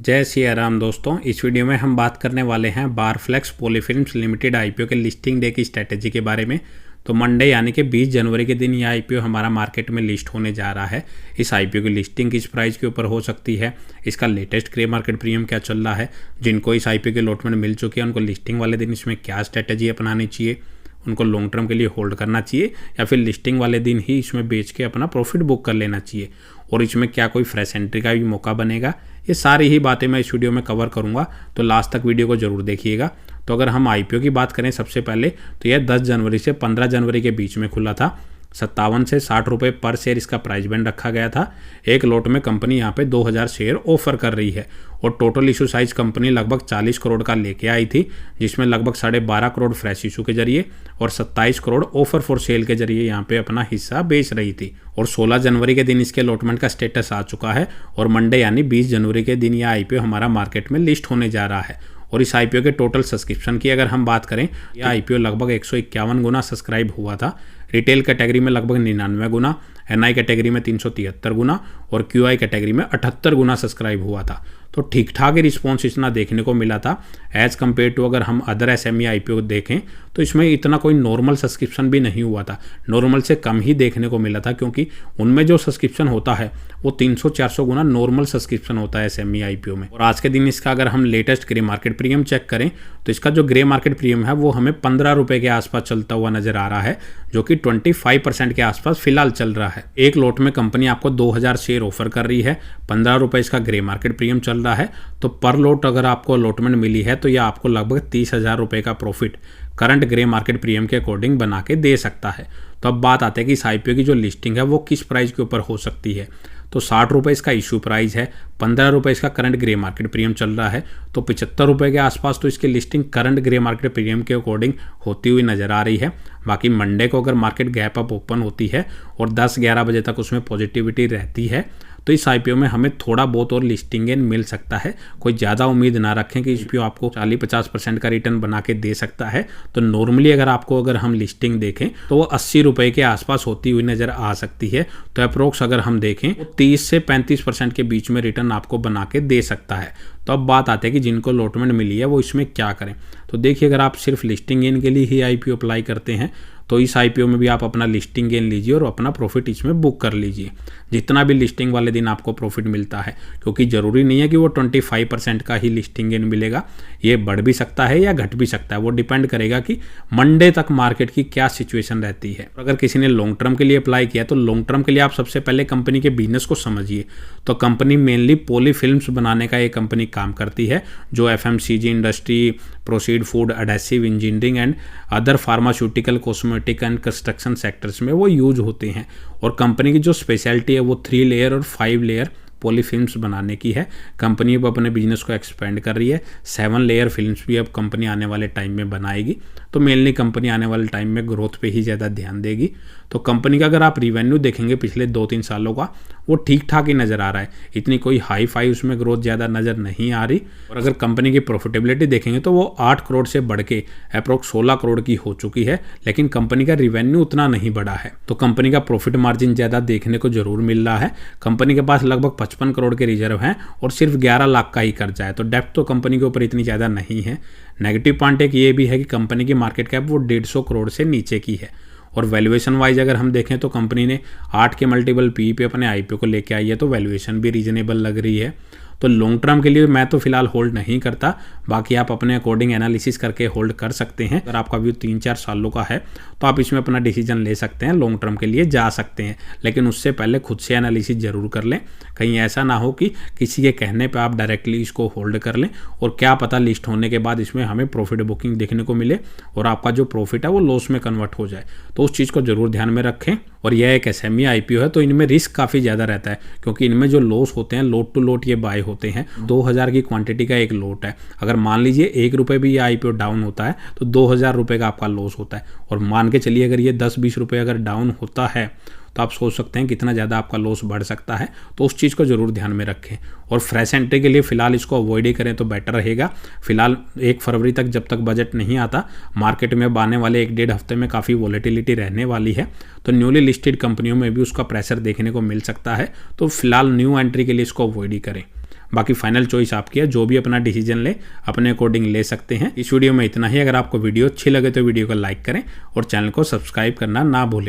जय सिया राम दोस्तों। इस वीडियो में हम बात करने वाले हैं बारफ्लेक्स पॉलीफिल्म्स लिमिटेड आईपीओ के लिस्टिंग डे की स्ट्रेटेजी के बारे में। तो मंडे यानी कि 20 जनवरी के दिन यह आईपीओ हमारा मार्केट में लिस्ट होने जा रहा है। इस आईपीओ की लिस्टिंग किस प्राइस के ऊपर हो सकती है, इसका लेटेस्ट ग्रे मार्केट प्रीमियम क्या चल रहा है, जिनको इस आईपीओ के अलॉटमेंट मिल चुकी है उनको लिस्टिंग वाले दिन इसमें क्या स्ट्रेटेजी अपनानी चाहिए, उनको लॉन्ग टर्म के लिए होल्ड करना चाहिए या फिर लिस्टिंग वाले दिन ही इसमें बेच के अपना प्रॉफिट बुक कर लेना चाहिए, और इसमें क्या कोई फ्रेश एंट्री का भी मौका बनेगा। ये सारी ही बातें मैं इस वीडियो में कवर करूंगा, तो लास्ट तक वीडियो को जरूर देखिएगा। तो अगर हम आईपीओ की बात करें सबसे पहले, तो यह 10 जनवरी से 15 जनवरी के बीच में खुला था। 57 से 60 रुपये पर शेयर इसका प्राइस बैंड रखा गया था। एक लॉट में कंपनी यहाँ पे 2000 शेयर ऑफर कर रही है, और टोटल इशू साइज कंपनी लगभग 40 करोड़ का लेके आई थी, जिसमें लगभग 12.5 करोड़ फ्रेश इशू के जरिए और 27 करोड़ ऑफर फॉर सेल के जरिए यहाँ पे अपना हिस्सा बेच रही थी। और 16 जनवरी के दिन इसके अलॉटमेंट का स्टेटस आ चुका है, और मंडे यानी 20 जनवरी के दिन यह आईपीओ हमारा मार्केट में लिस्ट होने जा रहा है। और इस आईपीओ के टोटल सब्सक्रिप्शन की अगर हम बात करें, यह आईपीओ लगभग 151 गुना सब्सक्राइब हुआ था। रिटेल कैटेगरी में लगभग 99 गुना, एनआई कैटेगरी में 373 गुना और क्यूआई कैटेगरी में 78 गुना सब्सक्राइब हुआ था। तो ठीक ठाक ही रिस्पॉन्स इतना देखने को मिला था एज कम्पेयर टू अगर हम अदर एसएमई आईपीओ देखें, तो इसमें इतना कोई नॉर्मल सब्सक्रिप्शन भी नहीं हुआ था। नॉर्मल से कम ही देखने को मिला था, क्योंकि उनमें जो सब्सक्रिप्शन होता है वो 300-400 गुना नॉर्मल सब्सक्रिप्शन होता है एसएमई आईपीओ में। और आज के दिन इसका अगर हम latest grey market premium check करें, तो इसका जो ग्रे मार्केट प्रीमियम है वो हमें 15 रुपये के आसपास चलता हुआ नजर आ रहा है, जो कि 25% के आसपास फिलहाल चल रहा है। एक लॉट में कंपनी आपको 2000 शेयर ऑफर कर रही है, 15 रुपये इसका ग्रे मार्केट प्रीमियम चल रहा है। तो पर लॉट अगर आपको अलॉटमेंट मिली है तो यह आपको लगभग 30,000 रुपये का profit current grey market premium के अकॉर्डिंग बना के दे सकता है। तो अब बात आती है कि इस आईपीओ की जो लिस्टिंग है वो किस प्राइस के ऊपर हो सकती है। तो 60 रुपये इसका इशू प्राइस है, 15 रुपये इसका करंट ग्रे मार्केट प्रीमियम चल रहा है, तो 75 रुपये के आसपास तो इसकी listing current grey market premium के अकॉर्डिंग होती हुई नजर आ रही है। बाकी मंडे को अगर मार्केट गैप अप ओपन होती है और 10-11 बजे तक उसमें पॉजिटिविटी रहती है, तो इस आईपीओ में हमें थोड़ा बहुत और लिस्टिंग गेन मिल सकता है। कोई ज़्यादा उम्मीद ना रखें कि आईपीओ आपको 40-50% का रिटर्न बना के दे सकता है। तो नॉर्मली अगर हम लिस्टिंग देखें तो वो 80 रुपये के आसपास होती हुई नज़र आ सकती है। तो अप्रोक्स अगर हम देखें तो 30 से 35% के बीच में रिटर्न आपको बना के दे सकता है। तो अब बात आती है कि जिनको अलॉटमेंट मिली है वो इसमें क्या करें। तो देखिए, अगर आप सिर्फ लिस्टिंग गेन के लिए ही आईपीओ अप्लाई करते हैं तो इस आईपीओ में भी आप अपना लिस्टिंग गेन लीजिए और अपना प्रॉफिट इसमें बुक कर लीजिए, जितना भी लिस्टिंग वाले दिन आपको प्रॉफिट मिलता है, क्योंकि ज़रूरी नहीं है कि वो 25% का ही लिस्टिंग गेन मिलेगा। ये बढ़ भी सकता है या घट भी सकता है, वो डिपेंड करेगा कि मंडे तक मार्केट की क्या सिचुएशन रहती है। अगर किसी ने लॉन्ग टर्म के लिए अप्लाई किया तो लॉन्ग टर्म के लिए आप सबसे पहले कंपनी के बिजनेस को समझिए। तो कंपनी मेनली पॉली फिल्म्स बनाने का एक कंपनी काम करती है, जो FMCG industry, proceed food, adhesive engineering and other pharmaceutical, cosmetic and construction sectors में वो यूज होते हैं। और कंपनी की जो स्पेशलिटी है वो 3 लेयर और 5 लेयर पॉली फिल्म्स बनाने की है। कंपनी अब अपने बिजनेस को एक्सपेंड कर रही है। 7 लेयर फिल्म्स भी अब कंपनी आने वाले टाइम में बनाएगी। तो मेनली कंपनी आने वाले टाइम में ग्रोथ पे ही ज़्यादा ध्यान देगी। तो कंपनी का अगर आप रिवेन्यू देखेंगे पिछले 2-3 सालों का, वो ठीक ठाक ही नज़र आ रहा है, इतनी कोई हाई फाई उसमें ग्रोथ ज़्यादा नज़र नहीं आ रही। और अगर कंपनी की प्रॉफिटेबिलिटी देखेंगे तो वो 8 करोड़ से बढ़ के अप्रोक्स 16 करोड़ की हो चुकी है, लेकिन कंपनी का रिवेन्यू उतना नहीं बढ़ा है। तो कंपनी का प्रॉफिट मार्जिन ज़्यादा देखने को जरूर मिल रहा है। कंपनी के पास लगभग 55 करोड़ के रिजर्व हैं और सिर्फ 11 लाख का ही कर्जा है। तो डेप्थ तो कंपनी के ऊपर इतनी ज़्यादा नहीं है। नेगेटिव पॉइंट एक ये भी है कि कंपनी की मार्केट कैप वो 150 करोड़ से नीचे की है। और वैल्यूएशन वाइज अगर हम देखें तो कंपनी ने 8 के मल्टीपल पी पे अपने आईपीओ को लेके आई है, तो वैल्यूएशन भी रीजनेबल लग रही है। तो लॉन्ग टर्म के लिए मैं तो फिलहाल होल्ड नहीं करता, बाकी आप अपने अकॉर्डिंग एनालिसिस करके होल्ड कर सकते हैं। अगर आपका व्यू 3-4 सालों का है तो आप इसमें अपना डिसीजन ले सकते हैं, लॉन्ग टर्म के लिए जा सकते हैं, लेकिन उससे पहले खुद से एनालिसिस जरूर कर लें। कहीं ऐसा ना हो कि किसी के कहने पे आप डायरेक्टली इसको होल्ड कर लें और क्या पता लिस्ट होने के बाद इसमें हमें प्रॉफिट बुकिंग देखने को मिले और आपका जो प्रॉफिट है वो लॉस में कन्वर्ट हो जाए। तो उस चीज़ को जरूर ध्यान में रखें। और यह एक एसएमई आईपीओ है, तो इनमें रिस्क काफ़ी ज़्यादा रहता है, क्योंकि इनमें जो लॉस होते हैं लोट टू लोट ये बाय होते हैं। 2000 की क्वांटिटी का एक लोट है, अगर मान लीजिए 1 रुपये भी ये आईपीओ डाउन होता है तो 2000 रुपये का आपका लॉस होता है। और मान के चलिए अगर ये 10-20 रुपये अगर डाउन होता है तो आप सोच सकते हैं कितना ज़्यादा आपका लॉस बढ़ सकता है। तो उस चीज़ को ज़रूर ध्यान में रखें। और फ्रेश एंट्री के लिए फ़िलहाल इसको अवॉइड ही करें तो बेटर रहेगा। फिलहाल 1 फरवरी तक जब तक बजट नहीं आता, मार्केट में आने वाले 1-1.5 हफ्ते में काफ़ी वॉलेटिलिटी रहने वाली है, तो न्यूली लिस्टेड कंपनियों में भी उसका प्रेशर देखने को मिल सकता है। तो फिलहाल न्यू एंट्री के लिए इसको अवॉइड ही करें। बाकी फाइनल चॉइस आपकी है, जो भी अपना डिसीजन ले अपने अकॉर्डिंग ले सकते हैं। इस वीडियो में इतना ही। अगर आपको वीडियो अच्छी लगे तो वीडियो को लाइक करें और चैनल को सब्सक्राइब करना ना भूलें।